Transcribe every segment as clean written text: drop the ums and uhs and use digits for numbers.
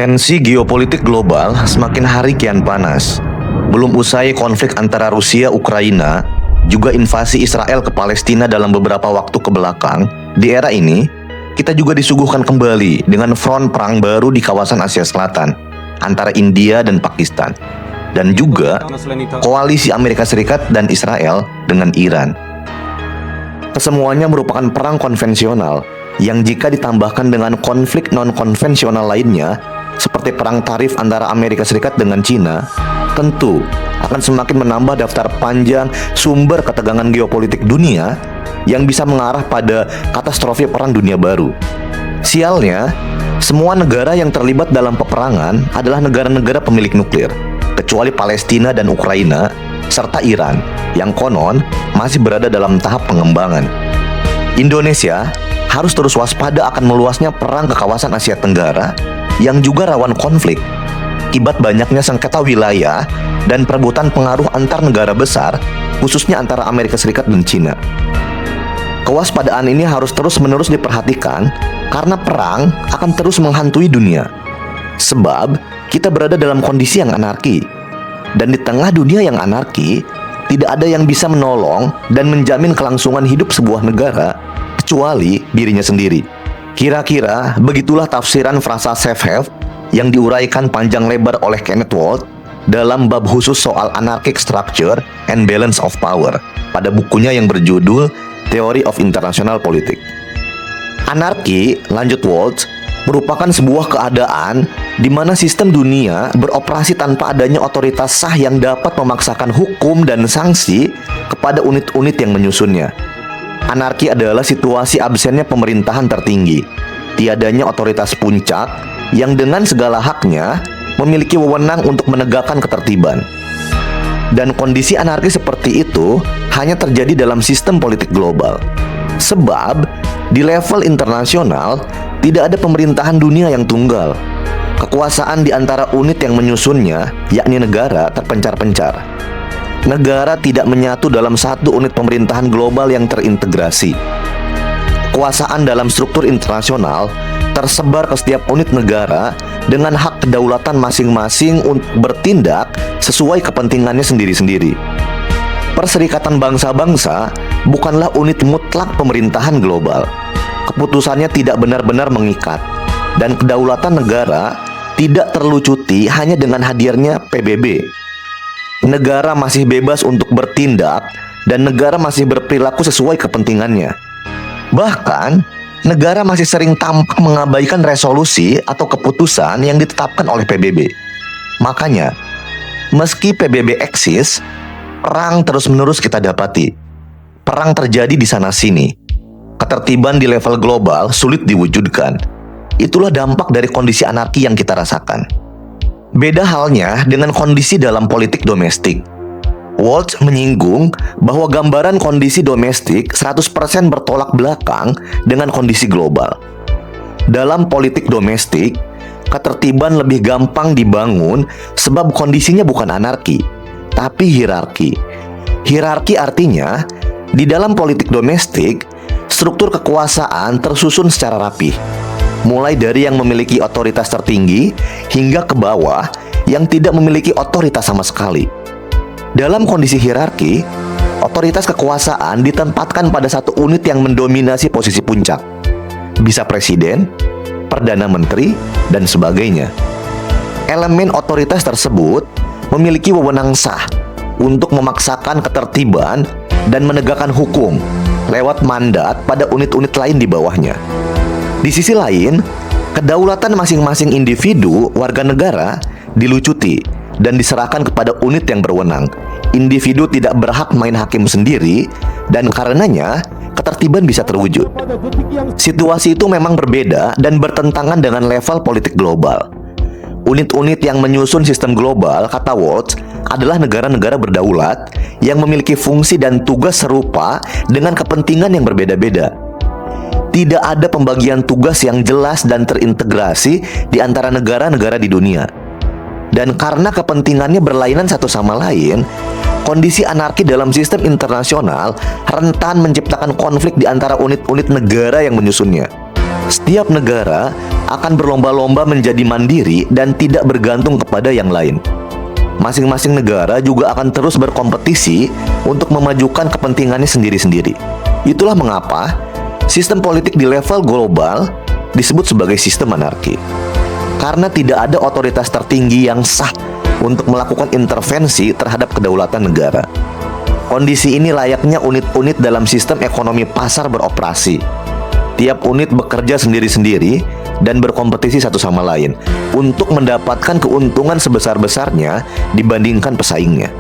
Tensi geopolitik global semakin hari kian panas. Belum usai konflik antara Rusia-Ukraina, juga invasi Israel ke Palestina dalam beberapa waktu ke belakang, di era ini, kita juga disuguhkan kembali dengan front perang baru di kawasan Asia Selatan, antara India dan Pakistan, dan juga koalisi Amerika Serikat dan Israel dengan Iran. Kesemuanya merupakan perang konvensional yang jika ditambahkan dengan konflik non-konvensional lainnya, seperti perang tarif antara Amerika Serikat dengan Cina, tentu akan semakin menambah daftar panjang sumber ketegangan geopolitik dunia yang bisa mengarah pada katastrofi perang dunia baru. Sialnya, semua negara yang terlibat dalam peperangan adalah negara-negara pemilik nuklir, kecuali Palestina dan Ukraina, serta Iran, yang konon masih berada dalam tahap pengembangan. Indonesia harus terus waspada akan meluasnya perang ke kawasan Asia Tenggara yang juga rawan konflik akibat banyaknya sengketa wilayah dan perebutan pengaruh antar negara besar, khususnya antara Amerika Serikat dan Cina. Kewaspadaan ini harus terus-menerus diperhatikan karena perang akan terus menghantui dunia. Sebab kita berada dalam kondisi yang anarki, dan di tengah dunia yang anarki, tidak ada yang bisa menolong dan menjamin kelangsungan hidup sebuah negara kecuali dirinya sendiri. Kira-kira begitulah tafsiran frasa safe have yang diuraikan panjang lebar oleh Kenneth Walt dalam bab khusus soal anarchic structure and balance of power pada bukunya yang berjudul Theory of International Politics. Anarki, lanjut Walt, merupakan sebuah keadaan di mana sistem dunia beroperasi tanpa adanya otoritas sah yang dapat memaksakan hukum dan sanksi kepada unit-unit yang menyusunnya. Anarki adalah situasi absennya pemerintahan tertinggi, tiadanya otoritas puncak yang dengan segala haknya memiliki wewenang untuk menegakkan ketertiban. Dan kondisi anarki seperti itu hanya terjadi dalam sistem politik global. Sebab di level internasional tidak ada pemerintahan dunia yang tunggal. Kekuasaan di antara unit yang menyusunnya, yakni negara, terpencar-pencar. Negara tidak menyatu dalam satu unit pemerintahan global yang terintegrasi. Kekuasaan dalam struktur internasional tersebar ke setiap unit negara dengan hak kedaulatan masing-masing untuk bertindak sesuai kepentingannya sendiri-sendiri. Perserikatan bangsa-bangsa bukanlah unit mutlak pemerintahan global. Keputusannya tidak benar-benar mengikat, dan kedaulatan negara tidak terlucuti hanya dengan hadirnya PBB. Negara masih bebas untuk bertindak, dan negara masih berperilaku sesuai kepentingannya. Bahkan, negara masih sering tampak mengabaikan resolusi atau keputusan yang ditetapkan oleh PBB. Makanya, meski PBB eksis, perang terus-menerus kita dapati. Perang terjadi di sana-sini. Ketertiban di level global sulit diwujudkan. Itulah dampak dari kondisi anarki yang kita rasakan. Beda halnya dengan kondisi dalam politik domestik. Waltz menyinggung bahwa gambaran kondisi domestik 100% bertolak belakang dengan kondisi global. Dalam politik domestik, ketertiban lebih gampang dibangun sebab kondisinya bukan anarki, tapi hierarki. Hierarki artinya, di dalam politik domestik, struktur kekuasaan tersusun secara rapih. Mulai dari yang memiliki otoritas tertinggi hingga ke bawah yang tidak memiliki otoritas sama sekali. Dalam kondisi hierarki, otoritas kekuasaan ditempatkan pada satu unit yang mendominasi posisi puncak. Bisa presiden, perdana menteri, dan sebagainya. Elemen otoritas tersebut memiliki wewenang sah untuk memaksakan ketertiban dan menegakkan hukum lewat mandat pada unit-unit lain di bawahnya. Di sisi lain, kedaulatan masing-masing individu warga negara dilucuti dan diserahkan kepada unit yang berwenang. Individu tidak berhak main hakim sendiri, dan karenanya ketertiban bisa terwujud. Situasi itu memang berbeda dan bertentangan dengan level politik global. Unit-unit yang menyusun sistem global, kata Waltz, adalah negara-negara berdaulat yang memiliki fungsi dan tugas serupa dengan kepentingan yang berbeda-beda. Tidak ada pembagian tugas yang jelas dan terintegrasi di antara negara-negara di dunia. Dan karena kepentingannya berlainan satu sama lain, kondisi anarki dalam sistem internasional rentan menciptakan konflik di antara unit-unit negara yang menyusunnya. Setiap negara akan berlomba-lomba menjadi mandiri dan tidak bergantung kepada yang lain. Masing-masing negara juga akan terus berkompetisi untuk memajukan kepentingannya sendiri-sendiri. Itulah mengapa sistem politik di level global disebut sebagai sistem anarki. Karena tidak ada otoritas tertinggi yang sah untuk melakukan intervensi terhadap kedaulatan negara. Kondisi ini layaknya unit-unit dalam sistem ekonomi pasar beroperasi. Tiap unit bekerja sendiri-sendiri dan berkompetisi satu sama lain untuk mendapatkan keuntungan sebesar-besarnya dibandingkan pesaingnya.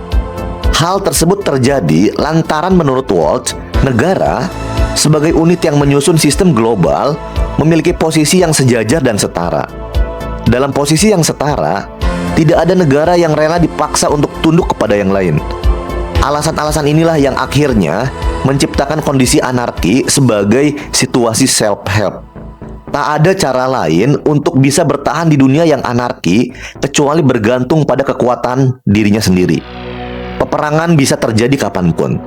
Hal tersebut terjadi lantaran menurut Waltz, negara sebagai unit yang menyusun sistem global memiliki posisi yang sejajar dan setara. Dalam posisi yang setara, tidak ada negara yang rela dipaksa untuk tunduk kepada yang lain. Alasan-alasan inilah yang akhirnya menciptakan kondisi anarki sebagai situasi self-help. Tak ada cara lain untuk bisa bertahan di dunia yang anarki kecuali bergantung pada kekuatan dirinya sendiri. Peperangan bisa terjadi kapanpun.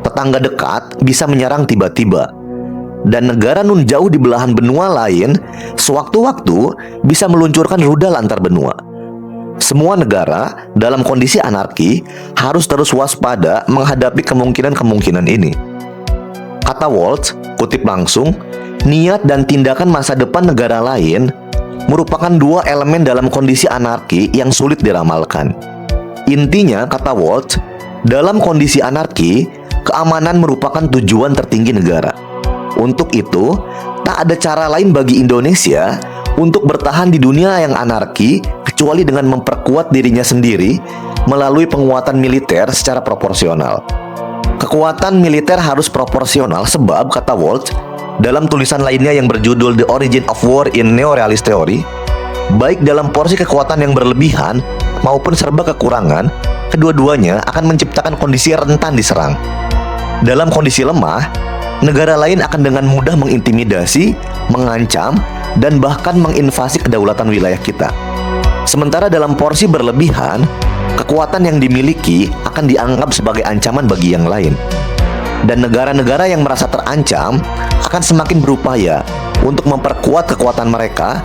Tetangga dekat bisa menyerang tiba-tiba. Dan negara nun jauh di belahan benua lain sewaktu-waktu bisa meluncurkan rudal antar benua. Semua negara dalam kondisi anarki harus terus waspada menghadapi kemungkinan-kemungkinan ini. Kata Waltz, kutip langsung, niat dan tindakan masa depan negara lain merupakan dua elemen dalam kondisi anarki yang sulit diramalkan. Intinya, kata Waltz, dalam kondisi anarki, keamanan merupakan tujuan tertinggi negara. Untuk itu, tak ada cara lain bagi Indonesia untuk bertahan di dunia yang anarki kecuali dengan memperkuat dirinya sendiri melalui penguatan militer secara proporsional. Kekuatan militer harus proporsional sebab, kata Waltz, dalam tulisan lainnya yang berjudul The Origin of War in Neorealist Theory, baik dalam porsi kekuatan yang berlebihan maupun serba kekurangan, kedua-duanya akan menciptakan kondisi rentan diserang. Dalam kondisi lemah, negara lain akan dengan mudah mengintimidasi, mengancam, dan bahkan menginvasi kedaulatan wilayah kita. Sementara dalam porsi berlebihan, kekuatan yang dimiliki akan dianggap sebagai ancaman bagi yang lain. Dan negara-negara yang merasa terancam akan semakin berupaya untuk memperkuat kekuatan mereka,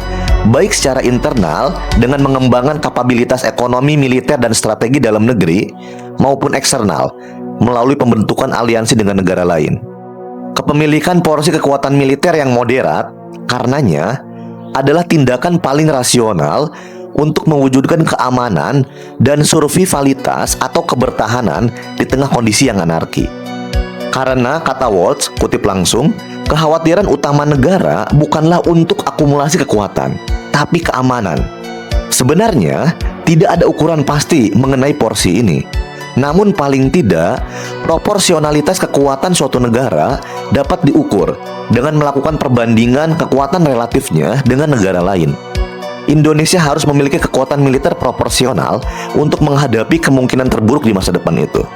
baik secara internal dengan mengembangkan kapabilitas ekonomi, militer, dan strategi dalam negeri, maupun eksternal melalui pembentukan aliansi dengan negara lain. Kepemilikan porsi kekuatan militer yang moderat karenanya adalah tindakan paling rasional untuk mewujudkan keamanan dan survivalitas atau kebertahanan di tengah kondisi yang anarki. Karena, kata Waltz, kutip langsung, kekhawatiran utama negara bukanlah untuk akumulasi kekuatan, tapi keamanan. Sebenarnya, tidak ada ukuran pasti mengenai porsi ini. Namun paling tidak, proporsionalitas kekuatan suatu negara dapat diukur dengan melakukan perbandingan kekuatan relatifnya dengan negara lain. Indonesia harus memiliki kekuatan militer proporsional untuk menghadapi kemungkinan terburuk di masa depan itu.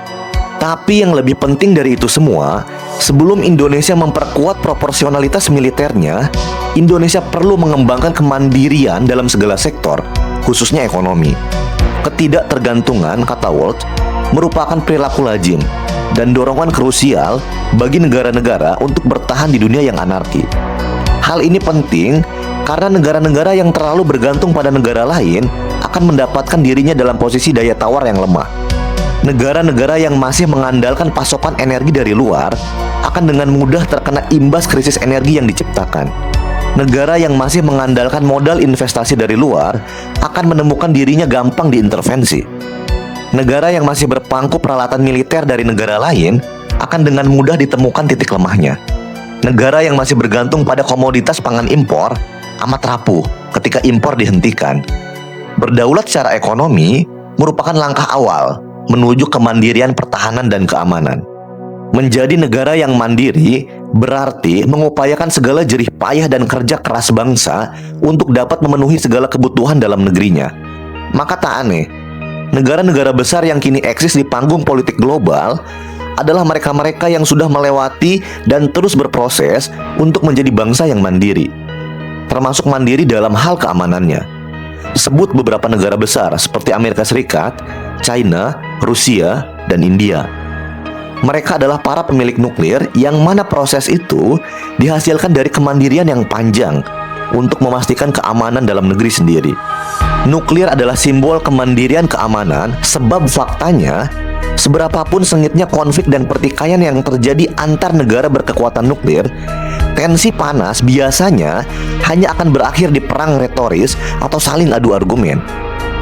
Tapi yang lebih penting dari itu semua, sebelum Indonesia memperkuat proporsionalitas militernya, Indonesia perlu mengembangkan kemandirian dalam segala sektor, khususnya ekonomi. Ketidaktergantungan, kata Waltz, merupakan perilaku lazim dan dorongan krusial bagi negara-negara untuk bertahan di dunia yang anarki. Hal ini penting karena negara-negara yang terlalu bergantung pada negara lain akan mendapatkan dirinya dalam posisi daya tawar yang lemah. Negara-negara yang masih mengandalkan pasokan energi dari luar akan dengan mudah terkena imbas krisis energi yang diciptakan. Negara yang masih mengandalkan modal investasi dari luar akan menemukan dirinya gampang diintervensi. Negara yang masih berpangku peralatan militer dari negara lain akan dengan mudah ditemukan titik lemahnya. Negara yang masih bergantung pada komoditas pangan impor amat rapuh ketika impor dihentikan. Berdaulat secara ekonomi merupakan langkah awal menuju kemandirian pertahanan dan keamanan. Menjadi negara yang mandiri berarti mengupayakan segala jerih payah dan kerja keras bangsa untuk dapat memenuhi segala kebutuhan dalam negerinya. Maka tak aneh, negara-negara besar yang kini eksis di panggung politik global adalah mereka-mereka yang sudah melewati dan terus berproses untuk menjadi bangsa yang mandiri, termasuk mandiri dalam hal keamanannya. Sebut beberapa negara besar seperti Amerika Serikat, China, Rusia, dan India. Mereka adalah para pemilik nuklir yang mana proses itu dihasilkan dari kemandirian yang panjang untuk memastikan keamanan dalam negeri sendiri. Nuklir adalah simbol kemandirian keamanan sebab faktanya seberapapun sengitnya konflik dan pertikaian yang terjadi antar negara berkekuatan nuklir, tensi panas biasanya hanya akan berakhir di perang retoris atau saling adu argumen.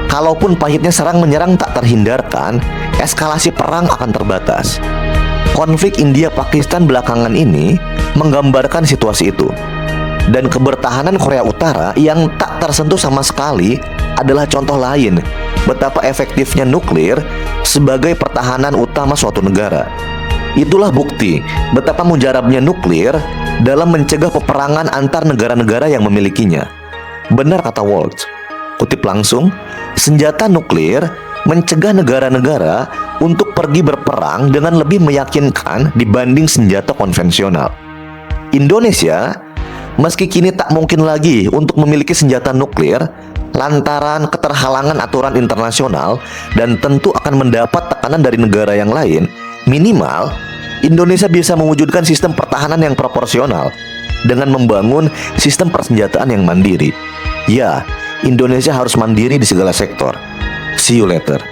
Kalaupun pahitnya serang menyerang tak terhindarkan, eskalasi perang akan terbatas. Konflik India-Pakistan belakangan ini menggambarkan situasi itu. Dan kebertahanan Korea Utara yang tak tersentuh sama sekali adalah contoh lain betapa efektifnya nuklir sebagai pertahanan utama suatu negara. Itulah bukti betapa mujarabnya nuklir dalam mencegah peperangan antar negara-negara yang memilikinya. Benar kata Waltz, kutip langsung, senjata nuklir mencegah negara-negara untuk pergi berperang dengan lebih meyakinkan dibanding senjata konvensional. Indonesia, meski kini tak mungkin lagi untuk memiliki senjata nuklir lantaran keterhalangan aturan internasional dan tentu akan mendapat tekanan dari negara yang lain, minimal Indonesia bisa mewujudkan sistem pertahanan yang proporsional dengan membangun sistem persenjataan yang mandiri. Ya, Indonesia harus mandiri di segala sektor. See you later.